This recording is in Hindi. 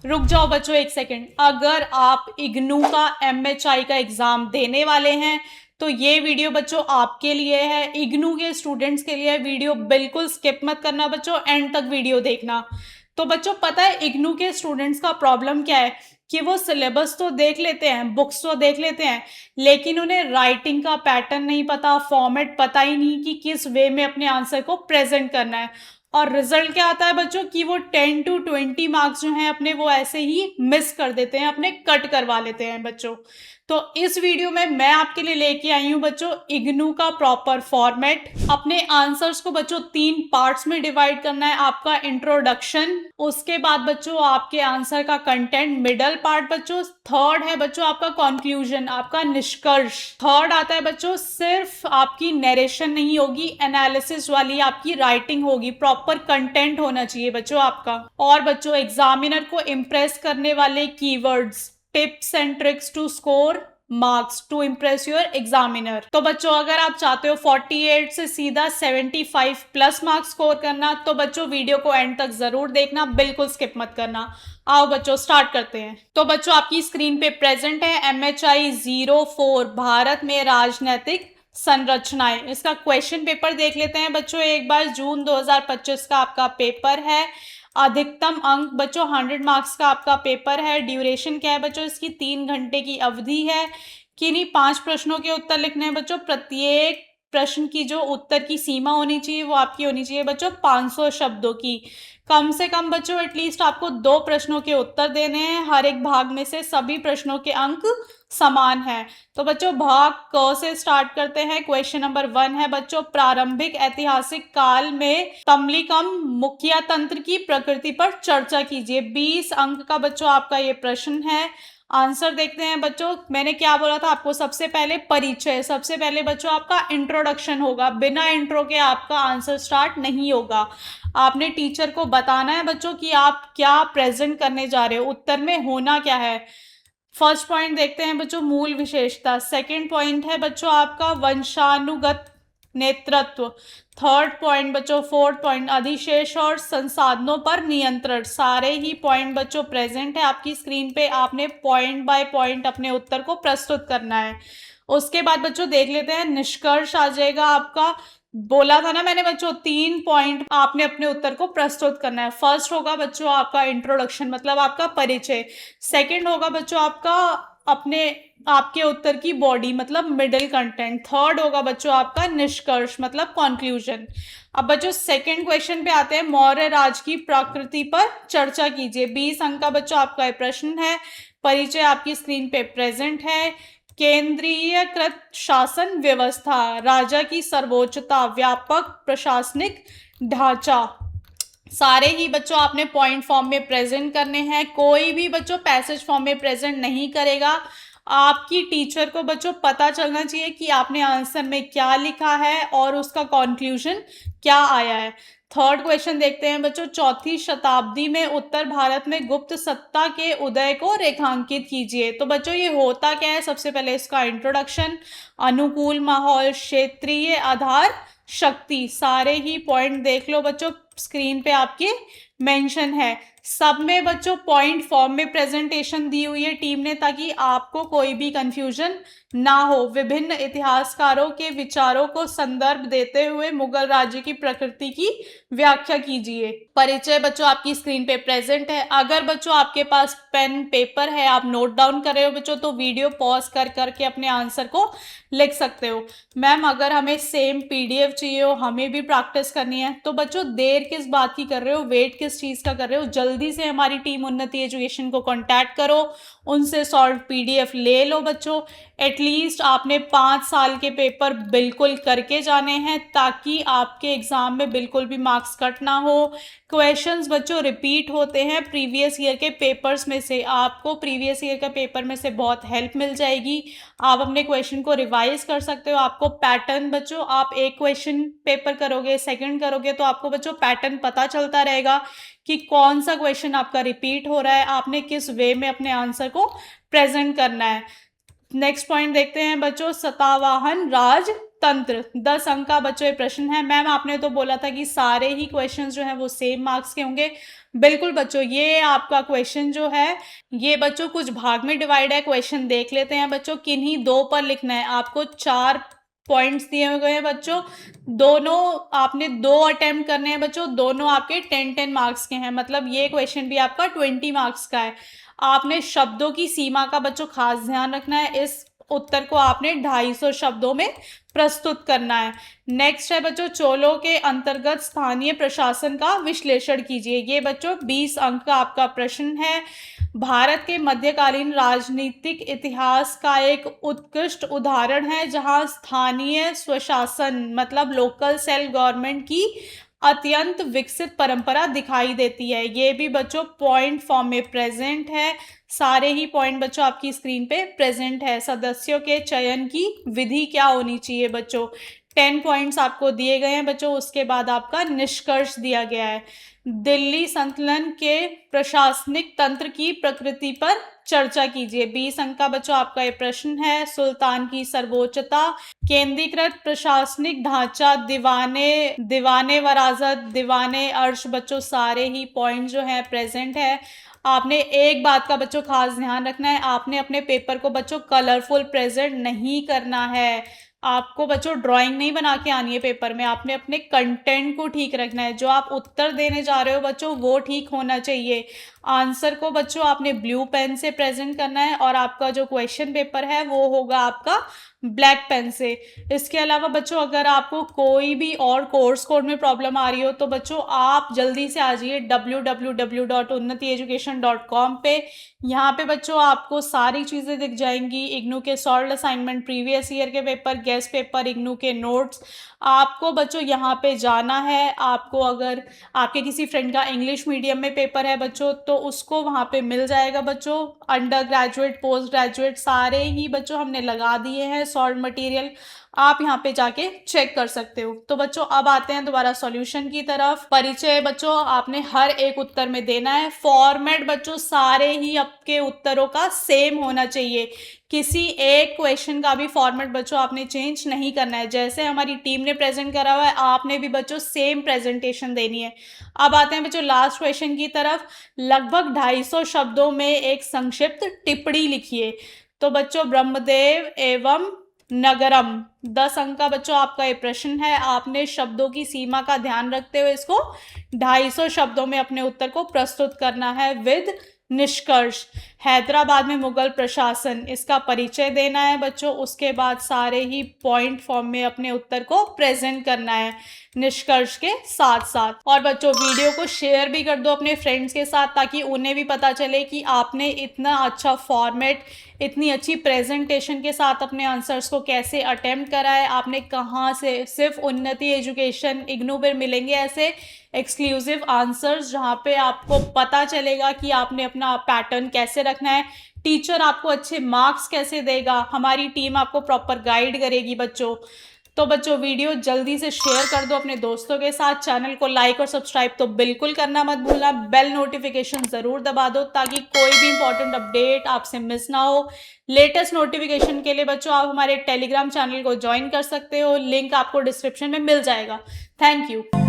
रुक जाओ बच्चों एक सेकंड। अगर आप इग्नू का MHI का एग्जाम देने वाले हैं तो ये वीडियो बच्चों आपके लिए है, इग्नू के स्टूडेंट्स के लिए वीडियो। बिल्कुल स्किप मत करना बच्चों, एंड तक वीडियो देखना। तो बच्चों पता है इग्नू के स्टूडेंट्स का प्रॉब्लम क्या है कि वो सिलेबस तो देख लेते हैं, बुक्स तो देख लेते हैं, लेकिन उन्हें राइटिंग का पैटर्न नहीं पता, फॉर्मेट पता ही नहीं कि किस वे में अपने आंसर को प्रेजेंट करना है। और रिजल्ट क्या आता है बच्चों कि वो 10 to 20 मार्क्स जो हैं अपने वो ऐसे ही मिस कर देते हैं, अपने कट करवा लेते हैं बच्चों। तो इस वीडियो में मैं आपके लिए लेके आई हूं बच्चों इग्नू का प्रॉपर फॉर्मेट। अपने आंसर्स को बच्चों 3 पार्ट्स में डिवाइड करना है। आपका इंट्रोडक्शन, उसके बाद बच्चों आपके आंसर का कंटेंट, मिडल पार्ट बच्चों, थर्ड है बच्चों आपका कंक्लूजन, आपका निष्कर्ष। थर्ड आता है बच्चों सिर्फ आपकी नरेशन नहीं होगी, एनालिसिस वाली आपकी राइटिंग होगी, प्रॉपर कंटेंट होना चाहिए बच्चों आपका। और बच्चों एग्जामिनर को इम्प्रेस करने वाले keywords, tips and tricks to score marks to impress your examiner. तो बच्चों अगर आप चाहते हो 48 से सीधा 75 प्लस मार्क्स स्कोर करना तो बच्चों वीडियो को एंड तक जरूर देखना, बिल्कुल स्किप मत करना। आओ बच्चों स्टार्ट करते हैं। तो बच्चों आपकी स्क्रीन पे प्रेजेंट है MHI 04 भारत में राजनीतिक संरचनाएं। इसका क्वेश्चन पेपर देख लेते हैं बच्चों एक बार। जून 2025 का आपका पेपर है। अधिकतम अंक बच्चों 100 मार्क्स का आपका पेपर है। ड्यूरेशन क्या है बच्चों इसकी? 3 घंटे की अवधि है। किन्हीं 5 प्रश्नों के उत्तर लिखने हैं बच्चों। प्रत्येक प्रश्न की जो उत्तर की सीमा होनी चाहिए वो आपकी होनी चाहिए बच्चों 500 शब्दों की। कम से कम बच्चों एटलीस्ट आपको 2 प्रश्नों के उत्तर देने हैं। हर एक भाग में से सभी प्रश्नों के अंक समान है। तो बच्चों भाग क से स्टार्ट करते हैं। क्वेश्चन नंबर 1 है बच्चों, प्रारंभिक ऐतिहासिक काल में तमलिकम मुखिया तंत्र की प्रकृति पर चर्चा कीजिए। 20 अंक का बच्चों आपका ये प्रश्न है। आंसर देखते हैं बच्चों। मैंने क्या बोला था आपको? सबसे पहले परिचय, सबसे पहले बच्चों आपका इंट्रोडक्शन होगा। बिना इंट्रो के आपका आंसर स्टार्ट नहीं होगा। आपने टीचर को बताना है बच्चों कि आप क्या प्रेजेंट करने जा रहे हो, उत्तर में होना क्या है। फर्स्ट पॉइंट देखते हैं बच्चों, मूल विशेषता। सेकंड पॉइंट है बच्चों आपका वंशानुगत नेतृत्व। थर्ड पॉइंट बच्चों, फोर्थ पॉइंट अधिशेष और संसाधनों पर नियंत्रण। सारे ही पॉइंट बच्चों प्रेजेंट है आपकी स्क्रीन पे। आपने पॉइंट बाय पॉइंट अपने उत्तर को प्रस्तुत करना है। उसके बाद बच्चों देख लेते हैं निष्कर्ष आ जाएगा आपका। बोला था ना मैंने बच्चों 3 पॉइंट आपने अपने उत्तर को प्रस्तुत करना है। फर्स्ट होगा बच्चों आपका इंट्रोडक्शन, मतलब आपका परिचय। सेकंड होगा बच्चों आपका अपने आपके उत्तर की बॉडी, मतलब मिडिल कंटेंट। थर्ड होगा बच्चों आपका निष्कर्ष, मतलब कंक्लूजन। अब बच्चों सेकंड क्वेश्चन पे आते हैं। मौर्य राज की प्रकृति पर चर्चा कीजिए। 20 अंक का बच्चों आपका ये प्रश्न है। परिचय आपकी स्क्रीन पे प्रेजेंट है। केंद्रीयकृत शासन व्यवस्था, राजा की सर्वोच्चता, व्यापक प्रशासनिक ढांचा। सारे ही बच्चों आपने पॉइंट फॉर्म में प्रेजेंट करने हैं। कोई भी बच्चों पैसेज फॉर्म में प्रेजेंट नहीं करेगा। आपकी टीचर को बच्चों पता चलना चाहिए कि आपने आंसर में क्या लिखा है और उसका कंक्लूजन क्या आया है। थर्ड क्वेश्चन देखते हैं बच्चों, 4वीं शताब्दी में उत्तर भारत में गुप्त सत्ता के उदय को रेखांकित कीजिए। तो बच्चों ये होता क्या है? सबसे पहले इसका इंट्रोडक्शन, अनुकूल माहौल, क्षेत्रीय आधार, शक्ति। सारे ही पॉइंट देख लो बच्चों, स्क्रीन पे आपके मेंशन है। सब में बच्चों पॉइंट फॉर्म में प्रेजेंटेशन दी हुई है टीम ने, ताकि आपको कोई भी कंफ्यूजन ना हो। विभिन्न इतिहासकारों के विचारों को संदर्भ देते हुए मुगल राज्य की प्रकृति की व्याख्या कीजिए। परिचय बच्चों आपकी स्क्रीन पे प्रेजेंट है। अगर बच्चों आपके पास पेन पेपर है, आप नोट डाउन कर रहे हो बच्चों, तो वीडियो पॉज कर करके अपने आंसर को लिख सकते हो। मैम अगर हमें सेम PDF चाहिए हो, हमें भी प्रैक्टिस करनी है, तो बच्चों देर किस बात की कर रहे हो, वेट किस चीज का कर रहे हो? जल्दी से हमारी टीम उन्नति एजुकेशन को कांटेक्ट करो, उनसे सॉल्व PDF ले लो बच्चों। एटलीस्ट आपने 5 साल के पेपर बिल्कुल करके जाने हैं, ताकि आपके एग्जाम में बिल्कुल भी मार्क्स कट ना हो। क्वेश्चंस बच्चों रिपीट होते हैं प्रीवियस ईयर के पेपर्स में से। आपको प्रीवियस ईयर का पेपर में से बहुत हेल्प मिल जाएगी। आप अपने क्वेश्चन को रिवाइज कर सकते हो। आपको पैटर्न बच्चों, आप एक क्वेश्चन पेपर करोगे, सेकंड करोगे, तो आपको बच्चों पैटर्न पता चलता रहेगा कि कौन सा क्वेश्चन आपका रिपीट हो रहा है, आपने किस वे में अपने आंसर को प्रेजेंट करना है। नेक्स्ट पॉइंट देखते हैं बच्चों, सतावाहन राजतंत्र। 10 अंक का बच्चों ये प्रश्न है। मैम आपने तो बोला था कि सारे ही क्वेश्चंस जो हैं वो सेम मार्क्स के होंगे। बिल्कुल बच्चों, ये आपका क्वेश्चन जो है, ये बच्चों कुछ भाग में डिवाइड है। क्वेश्चन देख लेते हैं बच्चों, किन्हीं दो पर लिखना है। आपको 4 पॉइंट्स दिए हुए हैं बच्चों, दोनों आपने 2 अटेम्प्ट करने हैं बच्चों, दोनों आपके 10-10 मार्क्स के हैं, मतलब ये क्वेश्चन भी आपका 20 मार्क्स का है। आपने शब्दों की सीमा का बच्चों खास ध्यान रखना है। इस उत्तर को आपने 250 शब्दों में प्रस्तुत करना है। नेक्स्ट है बच्चों, चोलों के अंतर्गत स्थानीय प्रशासन का विश्लेषण कीजिए। ये बच्चों 20 अंक का आपका प्रश्न है। भारत के मध्यकालीन राजनीतिक इतिहास का एक उत्कृष्ट उदाहरण है जहां स्थानीय स्वशासन मतलब लोकल सेल्फ गवर्नमेंट की अत्यंत विकसित परंपरा दिखाई देती है। ये भी बच्चों पॉइंट फॉर्म में प्रेजेंट है। सारे ही पॉइंट बच्चों आपकी स्क्रीन पे प्रेजेंट है। सदस्यों के चयन की विधि क्या होनी चाहिए बच्चों, 10 पॉइंट्स आपको दिए गए हैं बच्चों। उसके बाद आपका निष्कर्ष दिया गया है। दिल्ली संतुलन के प्रशासनिक तंत्र की प्रकृति पर चर्चा कीजिए। 20 अंक का बच्चों आपका ये प्रश्न है। सुल्तान की सर्वोच्चता, केंद्रीकृत प्रशासनिक ढांचा, दीवाने वरासत, दीवाने अर्श बच्चों सारे ही पॉइंट जो है प्रेजेंट है। आपने एक बात का बच्चों खास ध्यान रखना है, आपने अपने पेपर को बच्चों कलरफुल प्रेजेंट नहीं करना है। आपको बच्चों ड्राइंग नहीं बना के आनी है पेपर में, आपने अपने कंटेंट को ठीक रखना है। जो आप उत्तर देने जा रहे हो बच्चों वो ठीक होना चाहिए। आंसर को बच्चों आपने ब्लू पेन से प्रेजेंट करना है और आपका जो क्वेश्चन पेपर है वो होगा आपका ब्लैक पेन से। इसके अलावा बच्चों अगर आपको कोई भी और कोर्स कोड में प्रॉब्लम आ रही हो तो बच्चों आप जल्दी से आ जाइए www.unnatieducation.com पे। यहाँ पे बच्चों आपको सारी चीज़ें दिख जाएंगी, इग्नू के सॉल्व्ड असाइनमेंट, प्रीवियस ईयर के पेपर, गेस्ट पेपर, इग्नू के नोट्स। आपको बच्चों यहाँ पे जाना है। आपको अगर आपके किसी फ्रेंड का इंग्लिश मीडियम में पेपर है बच्चों तो उसको वहाँ पे मिल जाएगा बच्चों। अंडर ग्रेजुएट, पोस्ट ग्रेजुएट सारे ही बच्चों हमने लगा दिए हैं सॉल्व मटेरियल, आप यहाँ पे जाके चेक कर सकते हो। तो बच्चों अब आते हैं दोबारा सॉल्यूशन की तरफ। परिचय बच्चों आपने हर एक उत्तर में देना है। फॉर्मेट बच्चों सारे ही आपके उत्तरों का सेम होना चाहिए, किसी एक क्वेश्चन का भी फॉर्मेट बच्चों आपने चेंज नहीं करना है। जैसे हमारी टीम ने प्रेजेंट करा हुआ है आपने भी बच्चों सेम प्रेजेंटेशन देनी है। अब आते हैं बच्चों लास्ट क्वेश्चन की तरफ। लगभग 250 शब्दों में एक संक्षिप्त टिप्पणी लिखिए। तो बच्चों ब्रह्मदेव एवं नगरम 10 अंक का बच्चों आपका ये प्रश्न है। आपने शब्दों की सीमा का ध्यान रखते हुए इसको 250 शब्दों में अपने उत्तर को प्रस्तुत करना है विद निष्कर्ष। हैदराबाद में मुगल प्रशासन, इसका परिचय देना है बच्चों। उसके बाद सारे ही पॉइंट फॉर्म में अपने उत्तर को प्रेजेंट करना है निष्कर्ष के साथ साथ। और बच्चों वीडियो को शेयर भी कर दो अपने फ्रेंड्स के साथ ताकि उन्हें भी पता चले कि आपने इतना अच्छा फॉर्मेट, इतनी अच्छी प्रेजेंटेशन के साथ अपने आंसर्स को कैसे अटेम्प्ट करा है। आपने कहाँ से, सिर्फ उन्नति एजुकेशन इग्नू पर मिलेंगे ऐसे एक्सक्लूसिव आंसर्स जहाँ पे आपको पता चलेगा कि आपने अपना पैटर्न कैसे रखना है, टीचर आपको अच्छे मार्क्स कैसे देगा, हमारी टीम आपको प्रॉपर गाइड करेगी बच्चों। तो बच्चों वीडियो जल्दी से शेयर कर दो अपने दोस्तों के साथ। चैनल को लाइक और सब्सक्राइब तो बिल्कुल करना मत भूलना। बेल नोटिफिकेशन ज़रूर दबा दो ताकि कोई भी इंपॉर्टेंट अपडेट आपसे मिस ना हो। लेटेस्ट नोटिफिकेशन के लिए बच्चों आप हमारे टेलीग्राम चैनल को ज्वाइन कर सकते हो, लिंक आपको डिस्क्रिप्शन में मिल जाएगा। Thank you.